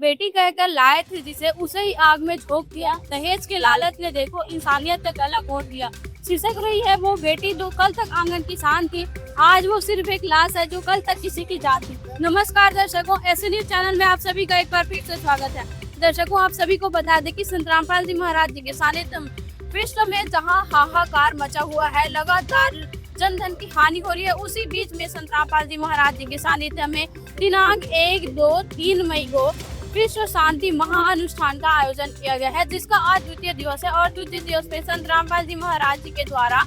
बेटी कहकर लाए थे जिसे, उसे ही आग में झोंक दिया। दहेज के लालच ने देखो इंसानियत का गला घोट दिया। सिसक रही है वो बेटी जो कल तक आंगन की शान थी, आज वो सिर्फ एक लाश है जो कल तक किसी की जात थी। नमस्कार दर्शकों, ऐसे न्यूज चैनल में आप सभी का एक बार फिर से स्वागत है। दर्शकों, आप सभी को बता दें कि संत रामपाल जी महाराज जी के सानिध्य में विश्व में जहां हाहाकार मचा हुआ है, लगातार जन धन की हानि हो रही है, उसी बीच में संत रामपाल जी महाराज जी के सानिध्य में दिनांक 1, 2, 3 मई को विश्व शांति महाअनुष्ठान का आयोजन किया गया है, जिसका आज द्वितीय दिवस है। और द्वितीय दिवस में संत रामपाल जी महाराज जी के द्वारा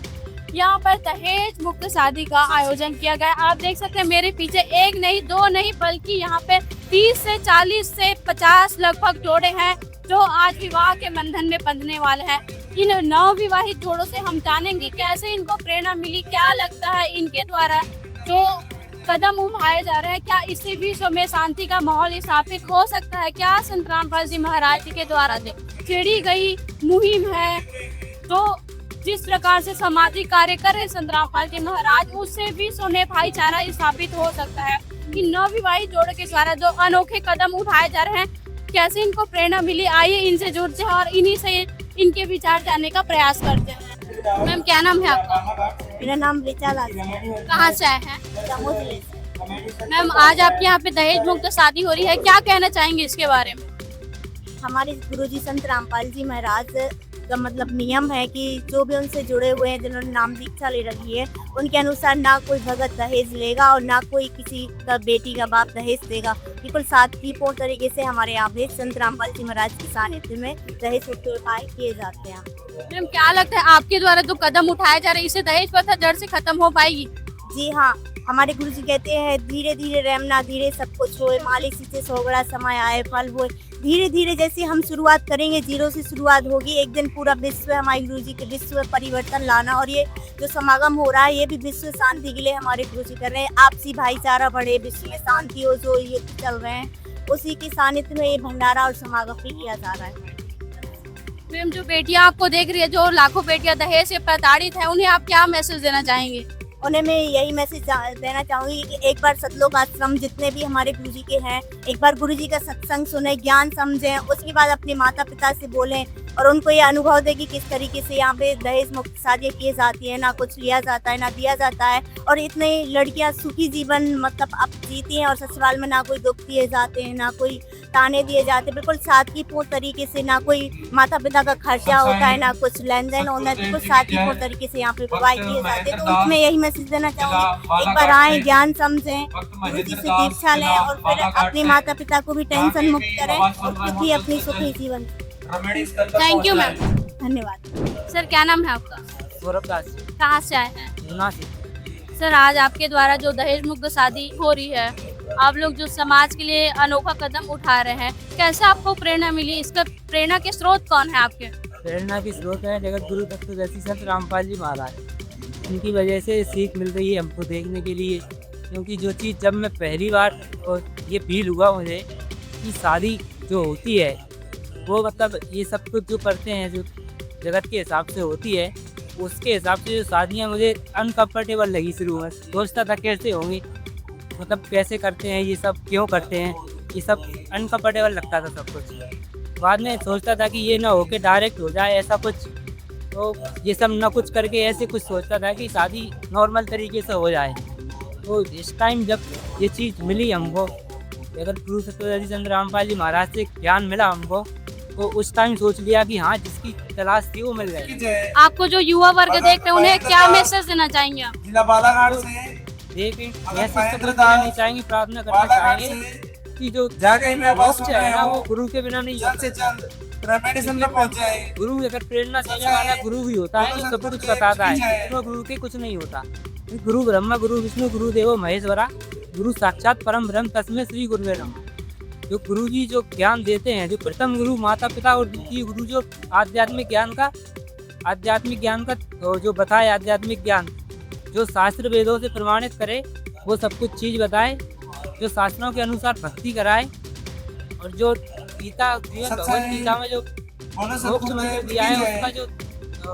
यहाँ पर दहेज मुक्त शादी का आयोजन किया गया। आप देख सकते हैं मेरे पीछे एक नहीं, दो नहीं, बल्कि यहाँ पे 30 से 40 से 50 लगभग जोड़े हैं जो आज विवाह के बंधन में बंधने वाले हैं। इन नवविवाहित जोड़ों से हम जानेंगे कैसे इनको प्रेरणा मिली, क्या लगता है इनके द्वारा जो कदम उठाए जा रहे हैं, क्या इससे विश्व में शांति का माहौल स्थापित हो सकता है, क्या संत रामपाल जी महाराज जी के द्वारा छेड़ी गई मुहिम है तो जिस प्रकार से सामाजिक कार्य कर रहे संत रामपाल जी महाराज, उससे विश्व में भाईचारा स्थापित हो सकता है। इन नवविवाहित जोड़ों के द्वारा जो अनोखे कदम उठाए जा रहे हैं, कैसे इनको प्रेरणा मिली, आइए इनसे जुड़ते हैं और इन्हीं से इनके विचार जानने का प्रयास करते हैं। मैम, क्या नाम है आपका? मेरा नाम ऋचा लाल है। कहाँ से आए हैं? जम्मू जिले से। मैम, आज आपके यहाँ पे दहेज मुक्त शादी हो रही है, क्या कहना चाहेंगे इसके बारे में? हमारे गुरुजी संत रामपाल जी महाराज का मतलब नियम है कि जो भी उनसे जुड़े हुए हैं, जिन्होंने नाम दीक्षा ले रखी है, उनके अनुसार ना कोई भगत दहेज लेगा और ना कोई किसी का बेटी का बाप दहेज देगा। बिल्कुल सादगीपूर्ण तरीके से हमारे यहाँ पे संत रामपाल जी महाराज के सानिध्य में दहेज मुक्त उपाय किए जाते हैं। मैम, क्या लगता है आपके द्वारा जो कदम उठाए जा रहे हैं, इससे दहेज प्रथा जड़ से खत्म हो पाएगी? जी हाँ, हमारे गुरुजी कहते हैं धीरे धीरे रहमना धीरे सब कुछ होए, मालिक से सोगड़ा समय आए फल हुए। धीरे धीरे जैसे हम शुरुआत करेंगे, जीरो से शुरुआत होगी, एक दिन पूरा विश्व हमारे गुरुजी के विश्व में परिवर्तन लाना। और ये जो समागम हो रहा है, ये भी विश्व शांति के लिए हमारे गुरुजी कर रहे हैं। आपसी भाईचारा बढ़े, विश्व में शांति हो, जो ये चल रहे हैं उसी के सानिध्य में ये भंडारा और समागम भी किया जा रहा है। मैम, जो बेटियां आपको देख रही है, जो लाखों बेटियां दहेज से प्रताड़ित है, उन्हें आप क्या मैसेज देना चाहेंगे? उन्हें मैं यही मैसेज देना चाहूँगी कि एक बार सतलोक आश्रम जितने भी हमारे गुरुजी के हैं, एक बार गुरुजी का सत्संग सुने, ज्ञान समझें, उसके बाद अपने माता पिता से बोलें और उनको ये अनुभव दे कि किस तरीके से यहाँ पे दहेज मुक्त शादी की जाती है, ना कुछ लिया जाता है ना दिया जाता है। और इतने लड़कियाँ सुखी जीवन मतलब अब जीती हैं और ससुराल में ना कोई दुख दिए जाते हैं, ना कोई ताने दिए जाते हैं। बिल्कुल सादगीपूर्ण तरीके से, ना कोई माता पिता का खर्चा होता है, ना कुछ लेन देन होना है। बिल्कुल सादगीपूर्ण तरीके से यहाँ पे विवाह किए जाते हैं। तो उसमें यही मैसेज देना चाहूँगी, एक बार आए, ज्ञान समझें, गुरुजी से दीक्षा लें और फिर अपने माता पिता को भी टेंशन मुक्त करें और खुद ही अपनी सुखी जीवन। Thank you ma'am. धन्यवाद। सर, क्या नाम है आपका? सौरभ दास। कहाँ से आए हैं? गुना से। सर, आज आपके द्वारा जो दहेज मुक्त शादी हो रही है, आप लोग जो समाज के लिए अनोखा कदम उठा रहे हैं, कैसे आपको प्रेरणा मिली? इसका प्रेरणा के स्रोत कौन है आपके? प्रेरणा की स्रोत है जगत गुरु तत्वदर्शी संत रामपाल जी महाराज। उनकी वजह से सीख मिल रही है हमको देखने के लिए, क्योंकि जो चीज़ जब मैं पहली बार और ये फील हुआ मुझे कि शादी जो होती है वो मतलब ये सब कुछ जो करते हैं जो जगत के हिसाब से होती है, उसके हिसाब से जो शादियाँ मुझे अनकम्फर्टेबल लगी। शुरू में सोचता था कैसे होंगी, मतलब कैसे करते हैं ये सब, क्यों करते हैं ये सब, अनकम्फर्टेबल लगता था सब कुछ। बाद में सोचता था कि ये ना होके डायरेक्ट हो जाए ऐसा कुछ, तो ये सब ना कुछ करके ऐसे कुछ सोचता था कि शादी नॉर्मल तरीके से हो जाए। तो इस टाइम जब ये चीज़ मिली हमको, अगर गुरु सत्यदर्शी संत रामपाल जी महाराज से ज्ञान मिला हमको, तो उस टाइम सोच लिया कि हाँ, जिसकी तलाश थी वो मिल गई। आपको जो युवा वर्ग देख रहे हैं, उन्हें क्या मैसेज देना चाहेंगे आप? देखें, मैसेज तो नहीं चाहेंगे, प्रार्थना करना चाहेंगे कि जो मोक्ष है ना, वो गुरु के बिना नहीं होता। गुरु अगर प्रेरणा देने वाला गुरु भी होता है तो सब कुछ बताता है, तो गुरु के कुछ नहीं होता। गुरु ब्रह्मा गुरु विष्णु गुरु देवो महेश्वरा, गुरु साक्षात परम ब्रह्म तस्मै श्री गुरुवे नमः। जो गुरु जी जो ज्ञान देते हैं, जो प्रथम गुरु माता पिता और द्वितीय गुरु जो आध्यात्मिक ज्ञान का जो बताए, आध्यात्मिक ज्ञान जो शास्त्र वेदों से प्रमाणित करे, वो सब कुछ चीज़ बताए, जो शास्त्रों के अनुसार भक्ति कराए, और जो गीता भगवत गीता में जो मोक्ष मंत्र दिया है उसका जो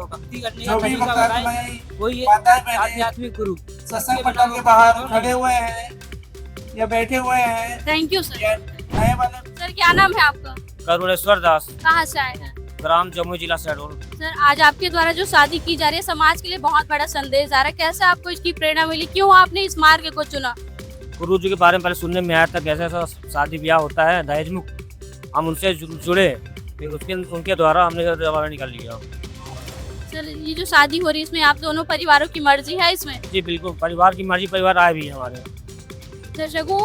भक्ति करने का तरीका बताए, वही आध्यात्मिक गुरु। के बाहर खड़े हुए हैं या बैठे हुए हैं। Thank you sir. नए वाले सर, सर क्या नाम है आपका? करुणेश्वर दास, कहाँ से आए हैं? ग्राम जम्मू जिला शहडोल। सर आज आपके द्वारा जो शादी की जा रही है समाज के लिए बहुत बड़ा संदेश आ रहा है, कैसे आपको इसकी प्रेरणा मिली, क्यों आपने इस मार्ग को चुना? गुरु जी के बारे में पहले सुनने में आया था कैसे ऐसा शादी ब्याह होता है दहेज मुक्त, हम उनसे जुड़े, फिर उनके द्वारा हमने जवाब निकाल लिया। सर ये जो शादी हो रही है इसमें आप दोनों परिवारों की मर्जी है इसमें? जी बिल्कुल, परिवार की मर्जी, परिवार आए भी है हमारे। दर्शकों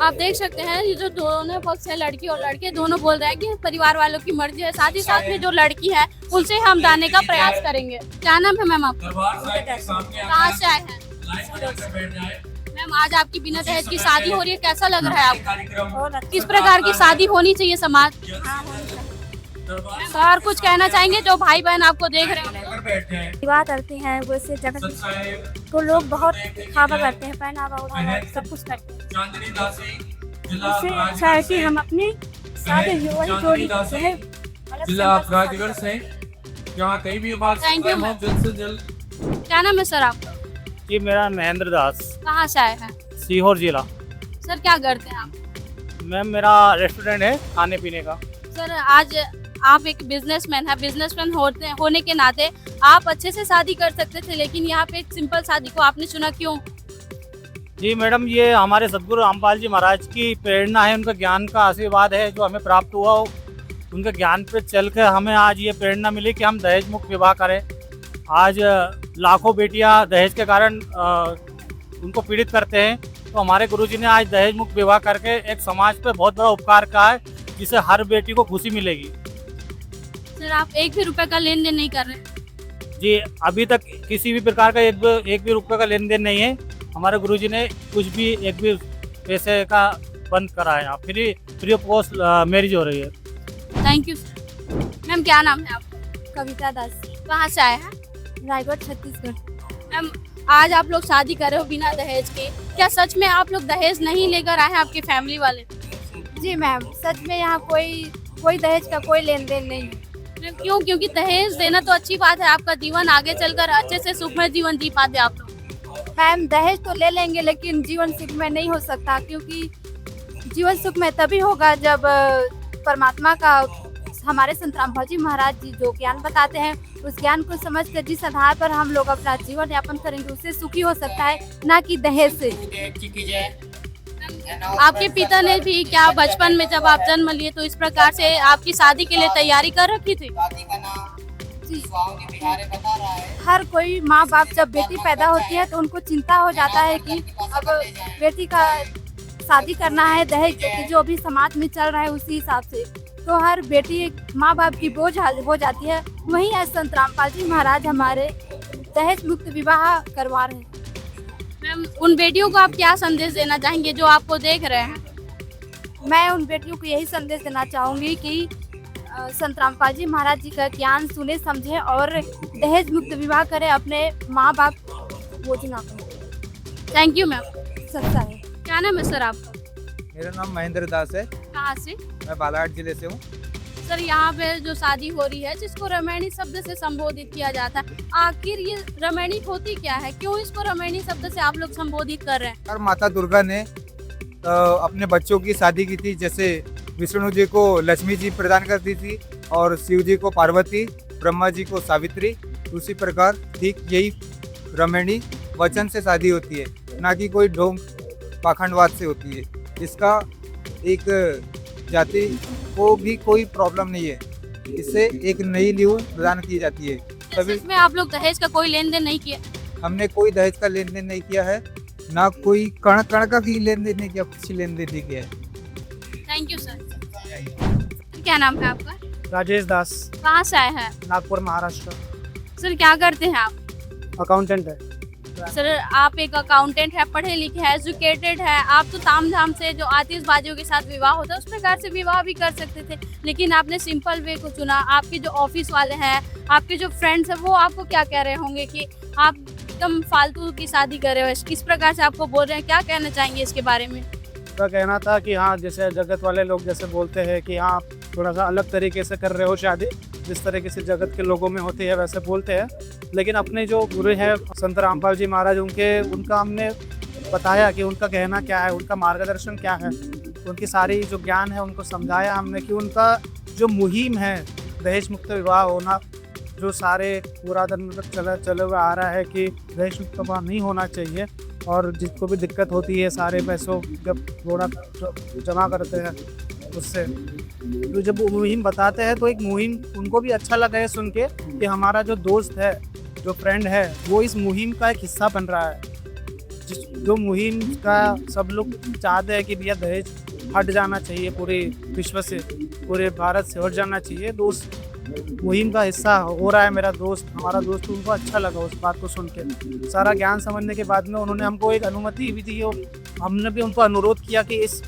आप देख सकते हैं ये जो दोनों पक्ष है, लड़की और लड़के दोनों बोल रहे हैं कि परिवार वालों की मर्जी है, साथ ही साथ में जो लड़की है उनसे हम जाने का प्रयास करेंगे। क्या नाम है मैम आपका? कहाँ से आए हैं? मैम आज आपकी बिना दहेज की शादी हो रही है, कैसा लग रहा है आपको? किस प्रकार की शादी होनी चाहिए समाज? सर कुछ कहना चाहेंगे जो भाई बहन आपको देख रहे हैं? विवाह करते हैं वैसे जगत तो लोग बहुत खावा करते हैं, पहनावा उड़ावा सब कुछ करते हैं। इससे अच्छा है कि हम अपनी शादी वही जोड़ी करते हैं। जिला अपराधगढ़ से जहाँ कहीं भी बात Thank you, हम जल्द से जल्द। क्या नाम है सर आपका? जी मेरा महेंद्र दास, कहाँ से आए हैं? सीहोर जिला। सर क्या करते हैं आप? मैम मेरा रेस्टोरेंट है खाने पीने का। सर आज आप एक बिजनेसमैन है, बिजनेसमैन होने के नाते आप अच्छे से शादी कर सकते थे, लेकिन यहाँ पे एक सिंपल शादी को आपने चुना, क्यों? जी मैडम, ये हमारे सदगुरु रामपाल जी महाराज की प्रेरणा है, उनका ज्ञान का आशीर्वाद है जो हमें प्राप्त हुआ। उनके ज्ञान पे चल कर हमें आज ये प्रेरणा मिली कि हम दहेज मुक्त विवाह करें। आज लाखों बेटियां दहेज के कारण उनको पीड़ित करते हैं, तो हमारे गुरुजी ने आज दहेज मुक्त विवाह करके एक समाज पे बहुत बड़ा उपकार किया है, जिससे हर बेटी को खुशी मिलेगी। सर आप एक भी रुपए का लेन देन नहीं कर रहे? जी अभी तक किसी भी प्रकार का एक भी रुपये का लेन देन नहीं है। हमारे गुरुजी ने कुछ भी एक भी पैसे का बंद करा है। फ्री ऑफ कॉस्ट मैरिज हो रही है। Thank you sir. मैम क्या नाम है आपका? कविता दास, कहाँ से आए हैं? रायगढ़ छत्तीसगढ़। मैम आज आप लोग शादी कर रहे हो बिना दहेज के, क्या सच में आप लोग दहेज नहीं लेकर आए हैं आपकी फैमिली वाले? जी मैम, सच में यहाँ कोई दहेज का कोई लेन देन नहीं है। मैम क्यों? क्योंकि दहेज देना तो अच्छी बात है, आपका जीवन आगे चलकर अच्छे से सुखमय जीवन जी पाते आप लोग। मैम दहेज तो ले लेंगे लेकिन जीवन सुखमय नहीं हो सकता, क्योंकि जीवन सुखमय तभी होगा जब परमात्मा का हमारे संत रामपाल जी महाराज जी जो ज्ञान बताते हैं उस ज्ञान को समझकर जिस आधार पर हम लोग अपना जीवन यापन करेंगे उससे सुखी हो सकता है, ना कि दहेज से। आपके पिता ने भी क्या बचपन में जब आप जन्म लिए तो इस प्रकार से आपकी शादी के लिए तैयारी कर रखी थी? जी, हर कोई माँ बाप जब बेटी पैदा होती है तो उनको चिंता हो जाता है कि अब बेटी का शादी करना है, दहेज की जो भी समाज में चल रहा है उसी हिसाब से, तो हर बेटी माँ बाप की बोझ हो जाती है। वहीं आज संत रामपाल जी महाराज हमारे दहेज मुक्त विवाह करवा रहे हैं। मैम उन बेटियों को आप क्या संदेश देना चाहेंगे जो आपको देख रहे हैं? मैं उन बेटियों को यही संदेश देना चाहूँगी कि संत रामपाल जी महाराज जी का ज्ञान सुने समझे और दहेज मुक्त विवाह करें, अपने माँ बाप बोझ ना करें। Thank you ma'am. सच्चा है। क्या नाम है सर आपका? मेरा नाम महेंद्र दास है, कहाँ से? मैं बालाघाट जिले से हूँ। सर यहाँ पे जो शादी हो रही है जिसको रमैनी शब्द से संबोधित किया जाता है, आखिर ये रमैनी होती क्या है, क्यों इसको रमैनी शब्द से आप लोग संबोधित कर रहे हैं? और माता दुर्गा ने अपने बच्चों की शादी की थी, जैसे विष्णु जी को लक्ष्मी जी प्रदान करती थी और शिव जी को पार्वती, ब्रह्मा जी को सावित्री, उसी प्रकार ठीक यही रमैनी वचन से शादी होती है, ना कि कोई ढोंग पाखंडवाद से होती है। इसका एक जाति को भी कोई प्रॉब्लम नहीं है, इससे एक नई नींव प्रदान की जाती है। तभी सच में आप लोग दहेज का कोई लेन देन नहीं किया? हमने कोई दहेज का लेन देन नहीं किया है, ना कोई कण कण का भी लेन देन नहीं किया, कुछ लेन देन नहीं किया है। Thank you sir. क्या नाम है आपका? राजेश दास, कहाँ से आए हैं? नागपुर महाराष्ट्र। सर क्या करते हैं आप? अकाउंटेंट है। सर आप एक अकाउंटेंट है, पढ़े लिखे हैं, एजुकेटेड है, आप तो ताम झाम से जो आतिशबाजियों के साथ विवाह होता है उस प्रकार से विवाह भी कर सकते थे, लेकिन आपने सिंपल वे को चुना। आपके जो ऑफिस वाले हैं, आपके जो फ्रेंड्स हैं, वो आपको क्या कह रहे होंगे कि आप एकदम फालतू की शादी कर रहे हो, किस प्रकार से आपको बोल रहे हैं, क्या कहना चाहेंगे इसके बारे में? उनका कहना था कि हाँ, जैसे जगत वाले लोग जैसे बोलते हैं कि हाँ आप थोड़ा सा अलग तरीके से कर रहे हो शादी, जिस तरीके से जगत के लोगों में होती है वैसे बोलते हैं, लेकिन अपने जो गुरु हैं संत रामपाल जी महाराज उनका हमने बताया कि उनका कहना क्या है, उनका मार्गदर्शन क्या है, उनकी सारी जो ज्ञान है उनको समझाया हमने कि उनका जो मुहिम है दहेज मुक्त विवाह होना, जो सारे पूरा दिन मतलब चला हुआ आ रहा है कि दहेज मुक्त विवाह नहीं होना चाहिए, और जिसको भी दिक्कत होती है सारे पैसों जब थोड़ा जमा करते हैं उससे, तो जब वो मुहिम बताते हैं तो एक मुहिम उनको भी अच्छा लगा है सुन के कि हमारा जो दोस्त है, जो फ्रेंड है, वो इस मुहिम का एक हिस्सा बन रहा है। जो मुहिम का सब लोग चाहते हैं कि भैया दहेज हट जाना चाहिए, पूरे विश्व से, पूरे भारत से हट जाना चाहिए, तो उस मुहिम का हिस्सा हो रहा है मेरा दोस्त, हमारा दोस्त। उनको अच्छा लगा उस बात को सुन के। सारा ज्ञान समझने के बाद में उन्होंने हमको एक अनुमति भी दी, हमने भी उनको अनुरोध किया कि इस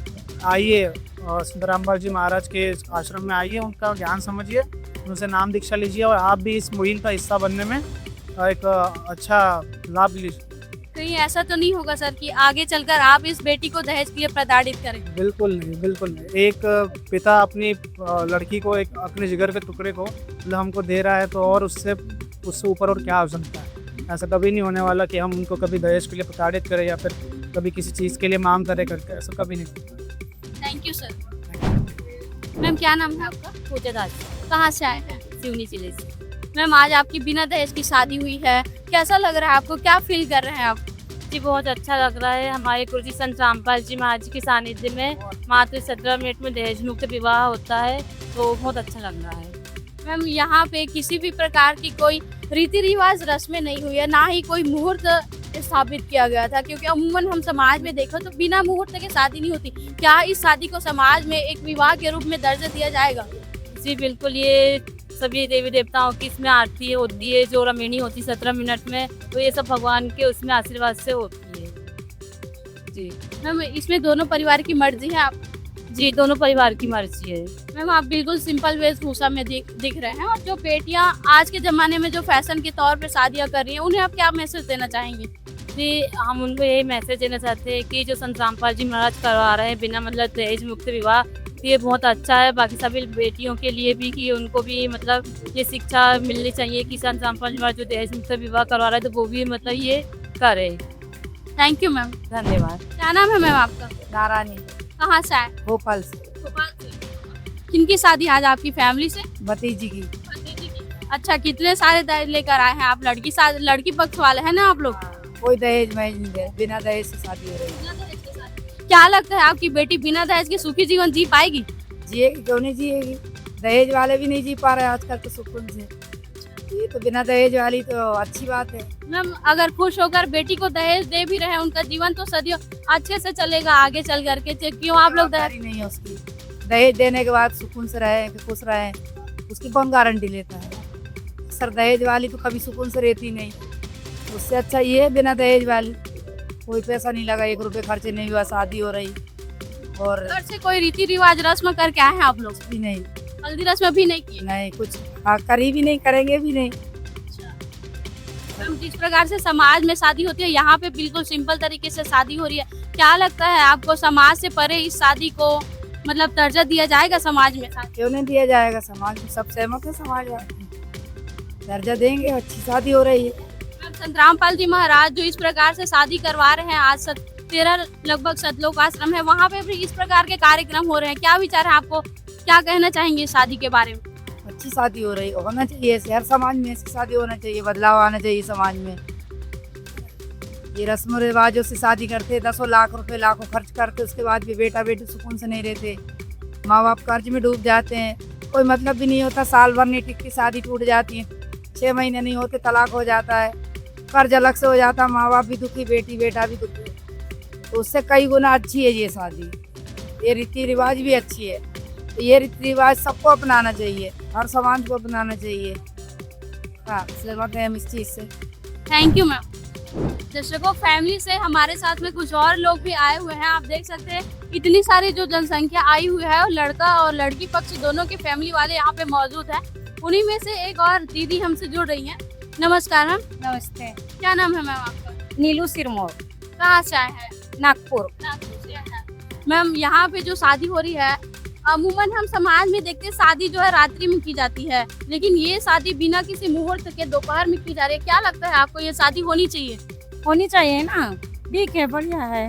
आइए संत रामपाल जी महाराज के आश्रम में आइए, उनका ज्ञान समझिए, उनसे नाम दीक्षा लीजिए और आप भी इस मुहिम का हिस्सा बनने में एक अच्छा लाभ लीजिए। कहीं ऐसा तो नहीं होगा सर कि आगे चलकर आप इस बेटी को दहेज के लिए प्रताड़ित करें? बिल्कुल नहीं, बिल्कुल नहीं। एक पिता अपनी लड़की को, एक अपने जिगर के टुकड़े को मतलब हमको दे रहा है, तो और उससे ऊपर और क्या हो सकता है। ऐसा कभी नहीं होने वाला कि हम उनको कभी दहेज के लिए प्रताड़ित करें या फिर कभी किसी चीज़ के लिए मांग करें करके, ऐसा कभी नहीं। Thank you sir. मैम क्या नाम है आपका? पूजा दास, कहाँ से आए हैं? सिवनी जिले से। मैम आज आपकी बिना दहेज की शादी हुई है, कैसा लग रहा है आपको, क्या फील कर रहे हैं आप? जी बहुत अच्छा लग रहा है। हमारे गुरुजी संत रामपाल जी महाराज के सानिध्य में मात्र 17 मिनट में दहेज मुक्त विवाह होता है, तो बहुत अच्छा लग रहा है। मैम यहाँ पे किसी भी प्रकार की कोई रीति रिवाज रस्में नहीं हुई है, ना ही कोई मुहूर्त स्थापित किया गया था, क्योंकि अमूमन हम समाज में देखो तो बिना मुहूर्त के शादी नहीं होती। क्या इस शादी को समाज में एक विवाह के रूप में दर्जा दिया जाएगा? जी बिल्कुल, ये सभी देवी देवताओं की इसमें आरती होती है, जो रमेणी होती है 17 मिनट में, तो ये सब भगवान के उसमें आशीर्वाद से होती है। जी मैम इसमें दोनों परिवार की मर्जी है आप? जी दोनों परिवार की मर्जी है। मैम आप बिल्कुल सिंपल वेशभूषा में दिख रहे हैं, और जो बेटियां आज के ज़माने में जो फैशन के तौर पे शादियां कर रही हैं, उन्हें आप क्या मैसेज देना चाहेंगी? जी हम उनको यही मैसेज देना चाहते हैं कि जो संत रामपाल जी महाराज करवा रहे हैं बिना मतलब दहेज मुक्त विवाह, ये बहुत अच्छा है। बाकी सभी बेटियों के लिए भी कि उनको भी मतलब ये शिक्षा मिलनी चाहिए कि संत रामपाल जी महाराज जो दहेज मुक्त विवाह करवा रहे हैं, तो वो भी मतलब ये करे। Thank you ma'am. धन्यवाद। क्या नाम है मैम आपका? नारायणी, कहाँ से आए? भोपाल से। भोपाल से। किनकी शादी आज आपकी फैमिली से? भतीजी की। भतीजी की। अच्छा, कितने सारे दहेज लेकर आए हैं आप? लड़की पक्ष वाले हैं ना आप लोग? कोई दहेज में नहीं दे, बिना दहेज से शादी हो रही है। क्या लगता है आपकी बेटी बिना दहेज के सुखी जीवन जी पाएगी? जिएगी, क्यों नहीं जिएगी? दहेज वाले भी नहीं जी पा रहे आजकल तो सुकून से। ये तो बिना दहेज वाली तो अच्छी बात है। मैम अगर खुश होकर बेटी को दहेज दे भी रहे हैं, उनका जीवन तो सदियों अच्छे से चलेगा आगे चल करके, क्यों आप लोग दहेज नहीं है उसकी? दहेज देने के बाद सुकून से रहे, खुश रहे, उसकी कौन गारंटी लेता है? अक्सर दहेज वाली तो कभी सुकून से रहती नहीं। उससे अच्छा ये है बिना दहेज वाली, कोई पैसा नहीं लगा, 1 रुपये खर्चे नहीं हुआ, शादी हो रही, और घर से कोई रीति रिवाज रस्म करके आए हैं आप लोग? भी नहीं, हल्दी रस्म भी नहीं की? नहीं कुछ करी भी नहीं, करेंगे भी नहीं। मैम जिस प्रकार से समाज में शादी होती है, यहाँ पे बिल्कुल सिंपल तरीके से शादी हो रही है, क्या लगता है आपको समाज से परे इस शादी को मतलब दर्जा दिया जाएगा समाज में? क्यों नहीं दिया जाएगा? समाज में सब सहमत है, समाज दर्जा देंगे, अच्छी शादी हो रही है। संत रामपाल जी महाराज जो इस प्रकार से शादी करवा रहे हैं, आज 13 लगभग सतलोक आश्रम है, वहाँ पे भी इस प्रकार के कार्यक्रम हो रहे हैं, क्या विचार है आपको, क्या कहना चाहेंगे शादी के बारे में? अच्छी शादी हो रही, होना चाहिए, हर समाज में ऐसी शादी होना चाहिए, बदलाव आना चाहिए समाज में। ये रस्म रिवाजों से शादी करते, 10 लाख रुपए लाखों खर्च करते, उसके बाद भी बेटा बेटी सुकून से नहीं रहते, माँ बाप कर्ज में डूब जाते हैं, कोई मतलब भी नहीं होता, साल भर नहीं टिकती, शादी टूट जाती है, 6 महीने नहीं होते तलाक हो जाता है, कर्ज अलग से हो जाता, माँ बाप भी दुखी, बेटी बेटा भी दुखी, तो उससे कई गुना अच्छी है ये शादी। ये रीति रिवाज भी अच्छी है, तो ये रीति रिवाज सबको अपनाना चाहिए, हर समाज को अपनाना चाहिए। हाँ, सहमत है हम इस चीज़ से। Thank you ma'am. दर्शकों, फैमिली से हमारे साथ में कुछ और लोग भी आए हुए हैं, आप देख सकते हैं इतनी सारी जो जनसंख्या आई हुई है, और लड़का और लड़की पक्ष दोनों के फैमिली वाले यहाँ पे मौजूद हैं। उन्हीं में से एक और दीदी हमसे जुड़ रही हैं। नमस्कार मैम। नमस्ते। क्या नाम है मैम आपका? नीलू सिरमौर, कहाँ से आए हैं? नागपुर। मैम यहाँ पे जो शादी हो रही है, अमूमन हम समाज में देखते हैं शादी जो है रात्रि में की जाती है, लेकिन ये शादी बिना किसी मुहूर्त के दोपहर में की जा रही है, क्या लगता है आपको, ये शादी होनी चाहिए? होनी चाहिए ना, ठीक है, बढ़िया है।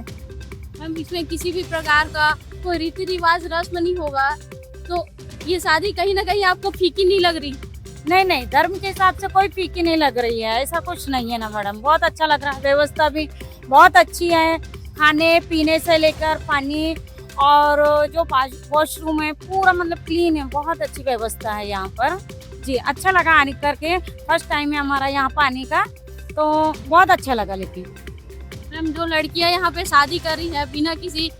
मैम इसमें किसी भी प्रकार का कोई रीति रिवाज रस्म नहीं होगा तो ये शादी कहीं ना कहीं आपको फीकी नहीं लग रही? नहीं, धर्म के हिसाब से कोई फीकी नहीं लग रही है, ऐसा कुछ नहीं है ना मैडम। बहुत अच्छा लग रहा है, व्यवस्था भी बहुत अच्छी है, खाने पीने से लेकर पानी और जो वॉशरूम है पूरा मतलब क्लीन है, बहुत अच्छी व्यवस्था है यहाँ पर। जी अच्छा लगा आने करके, फर्स्ट टाइम है हमारा यहाँ पर आने का, तो बहुत अच्छा लगा। लेकिन मैम जो लड़कियां यहाँ पे शादी कर रही है बिना किसी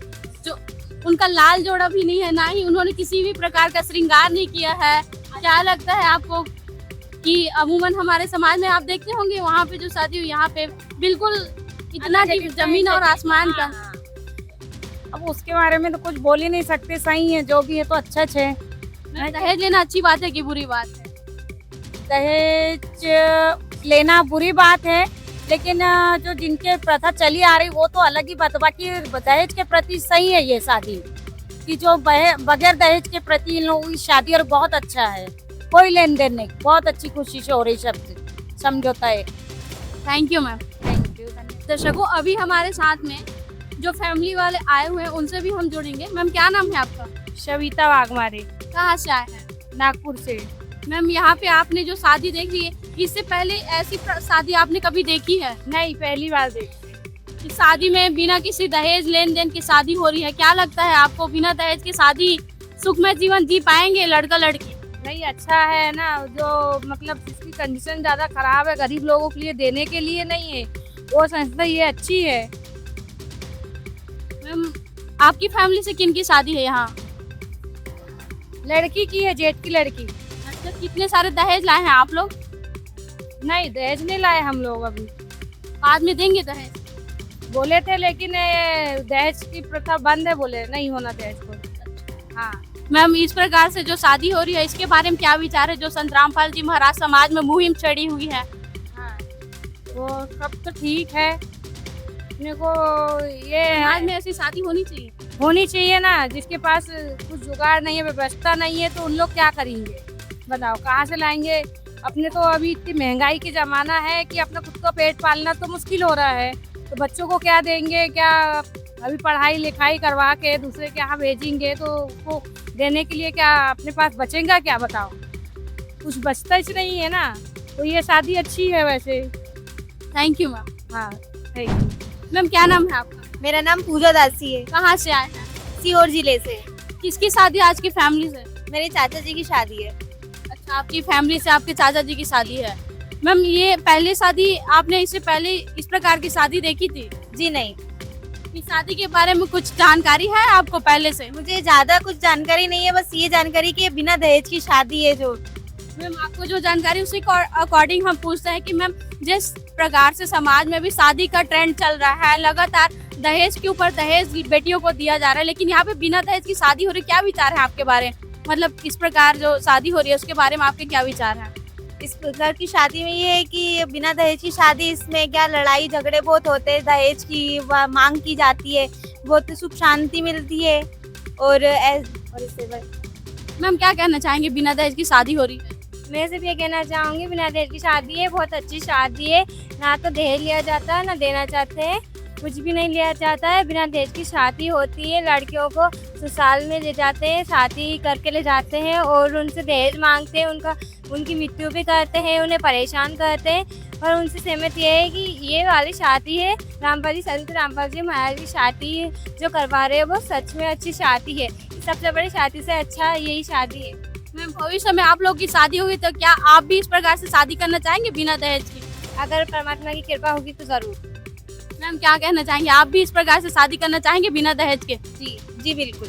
जो उनका लाल जोड़ा भी नहीं है, ना ही उन्होंने किसी भी प्रकार का श्रृंगार नहीं किया है, क्या लगता है आपको कि अमूमन हमारे समाज में आप देखते होंगे वहाँ पे जो शादी हुई यहाँ पे बिल्कुल इतना जमीन और आसमान का। अब उसके बारे में तो कुछ बोल ही नहीं सकते, सही है जो भी है तो अच्छा है। दहेज लेना अच्छी बात है कि बुरी बात है? दहेज लेना बुरी बात है, लेकिन जो जिनके प्रथा चली आ रही वो तो अलग ही बात है। बाकी दहेज के प्रति सही है ये शादी, कि जो बगैर दहेज के प्रति इन लोगों की शादी और बहुत अच्छा है, कोई लेन देन नहीं, बहुत अच्छी खुशी से हो रही सब समझौता है। Thank you ma'am. Thank you. दर्शकों अभी हमारे साथ में जो फैमिली वाले आए हुए हैं उनसे भी हम जुड़ेंगे। मैम क्या नाम है आपका? सविता वाघमारे, कहाँ से आए हैं? नागपुर से। मैम यहाँ पे आपने जो शादी देखी है, इससे पहले ऐसी शादी आपने कभी देखी है? नहीं, पहली बार देखी। इस शादी में बिना किसी दहेज लेन देन की शादी हो रही है, क्या लगता है आपको बिना दहेज की शादी सुखमय जीवन जी पाएंगे लड़का लड़की? नहीं, अच्छा है ना, जो मतलब जिसकी कंडीशन ज्यादा खराब है गरीब लोगों के लिए देने के लिए नहीं है, वो संस्था ये अच्छी है। मैम आपकी फैमिली से किन की शादी है यहाँ? लड़की की है, जेठ की लड़की। अच्छा, कितने सारे दहेज लाए हैं आप लोग? नहीं, दहेज नहीं लाए हम लोग अभी, बाद में देंगे दहेज बोले थे, लेकिन दहेज की प्रथा बंद है, बोले नहीं होना दहेज को। हाँ मैम इस प्रकार से जो शादी हो रही है इसके बारे में क्या विचार है? जो संत रामपाल जी महाराज समाज में मुहिम चढ़ी हुई है, हाँ, वो सब तो ठीक है, अपने को ये समाज में ऐसी शादी होनी चाहिए। होनी चाहिए ना। जिसके पास कुछ जुगाड़ नहीं है, व्यवस्था नहीं है, तो उन लोग क्या करेंगे बताओ, कहाँ से लाएंगे? अपने तो अभी इतनी महंगाई की जमाना है कि अपना खुद का पेट पालना तो मुश्किल हो रहा है, तो बच्चों को क्या देंगे? क्या अभी पढ़ाई लिखाई करवा के दूसरे के यहाँ भेजेंगे तो उसको देने के लिए क्या अपने पास बचेगा क्या बताओ? कुछ बचता ही नहीं है ना, तो ये शादी अच्छी है वैसे। Thank you ma'am. हाँ थैंक यू। मैम क्या नाम है आपका? मेरा नाम पूजा दासी है, कहाँ से आए हैं? सीहोर जिले से। किसकी शादी आज की फैमिली से? मेरे चाचा जी की शादी है। अच्छा, आपकी फैमिली से आपके चाचा जी की शादी है। मैम ये पहले शादी आपने इससे पहले इस प्रकार की शादी देखी थी? जी नहीं, इस शादी के बारे में कुछ जानकारी है आपको पहले से? मुझे ज्यादा कुछ जानकारी नहीं है, बस ये जानकारी कि ये बिना दहेज की शादी है। जो मैम आपको जो जानकारी उसी अकॉर्डिंग हम पूछते हैं कि मैम जिस प्रकार से समाज में भी शादी का ट्रेंड चल रहा है, लगातार दहेज के ऊपर दहेज बेटियों को दिया जा रहा है, लेकिन यहाँ पे बिना दहेज की शादी हो रही, क्या विचार है आपके बारे में? मतलब इस प्रकार जो शादी हो रही है उसके बारे में आपके क्या विचार हैं? इस प्रकार की शादी में ये है कि बिना दहेज की शादी, इसमें क्या लड़ाई झगड़े बहुत होते हैं, दहेज की मांग की जाती है, बहुत सुख शांति मिलती है। और इससे मैम क्या कहना चाहेंगे बिना दहेज की शादी हो रही है? मैं सिर्फ ये कहना चाहूँगी, बिना दहेज की शादी है, बहुत अच्छी शादी है, ना तो दहेज लिया जाता है ना देना चाहते हैं, कुछ भी नहीं लिया जाता है, बिना दहेज की शादी होती है। लड़कियों को ससुराल में ले जाते हैं, शादी करके ले जाते हैं और उनसे दहेज मांगते हैं, उनकी मृत्यु भी करते हैं, उन्हें परेशान करते हैं। और उनसे सहमत ये है कि ये वाली शादी है रामपाल जी, संत रामपाल जी महाराज की शादी है जो करवा रहे हैं, वो सच में अच्छी शादी है। सबसे बड़ी शादी से अच्छा यही शादी है। मैम भविष्य में आप लोग की शादी होगी तो क्या आप भी इस प्रकार से शादी करना चाहेंगे बिना दहेज की? अगर परमात्मा की कृपा होगी तो जरूर। मैम क्या कहना चाहेंगे, आप भी इस प्रकार से शादी करना चाहेंगे बिना दहेज के? जी जी बिल्कुल।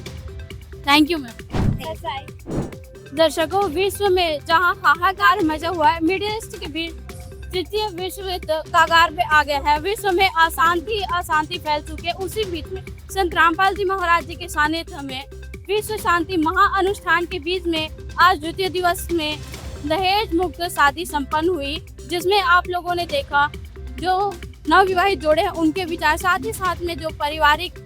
Thank you ma'am. दर्शकों विश्व में जहां हाहाकार मचा हुआ है, मिडिल ईस्ट के बीच तृतीय विश्व युद्ध कगार पे आ गया है, विश्व में अशांति फैल चुकी है। उसी बीच में संत रामपाल जी महाराज जी के सानिध्य में विश्व शांति महाअनुष्ठान के बीच में आज द्वितीय दिवस में दहेज मुक्त शादी संपन्न हुई, जिसमें आप लोगों ने देखा जो नवविवाहित जोड़े हैं उनके विचार, साथ ही साथ में जो पारिवारिक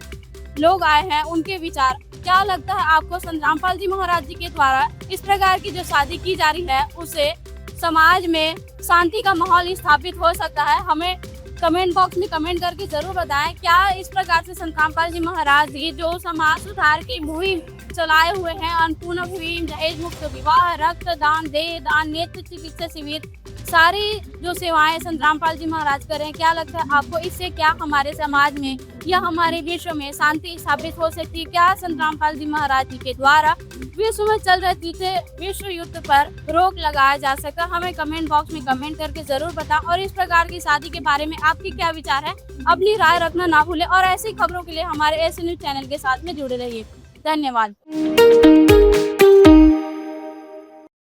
लोग आए हैं उनके विचार। क्या लगता है आपको संत रामपाल जी महाराज जी के द्वारा इस प्रकार की जो शादी की जा रही है उससे समाज में शांति का माहौल स्थापित हो सकता है? हमें कमेंट बॉक्स में कमेंट करके जरूर बताएं क्या इस प्रकार से संत रामपाल जी महाराज जी जो समाज सुधार की मुहिम चलाए हुए हैं, अन्नपूर्णा मुहिम, दहेज मुक्त विवाह, रक्तदान, देह दान, नेत्र चिकित्सा शिविर, सारी जो सेवाएं संत रामपाल जी महाराज कर रहे हैं, क्या लगता है आपको इससे क्या हमारे समाज में या हमारे विश्व में शांति स्थापित हो सकती है? क्या संत रामपाल जी महाराज जी के द्वारा विश्व में चल रहे तीसरे विश्व युद्ध पर रोक लगाया जा सका? हमें कमेंट बॉक्स में कमेंट करके जरूर बताएं और इस प्रकार की शादी के बारे में आपकी क्या विचार है, अपनी राय रखना ना भूलें और ऐसी खबरों के लिए हमारे ऐसे न्यूज चैनल के साथ में जुड़े रहिए। धन्यवाद।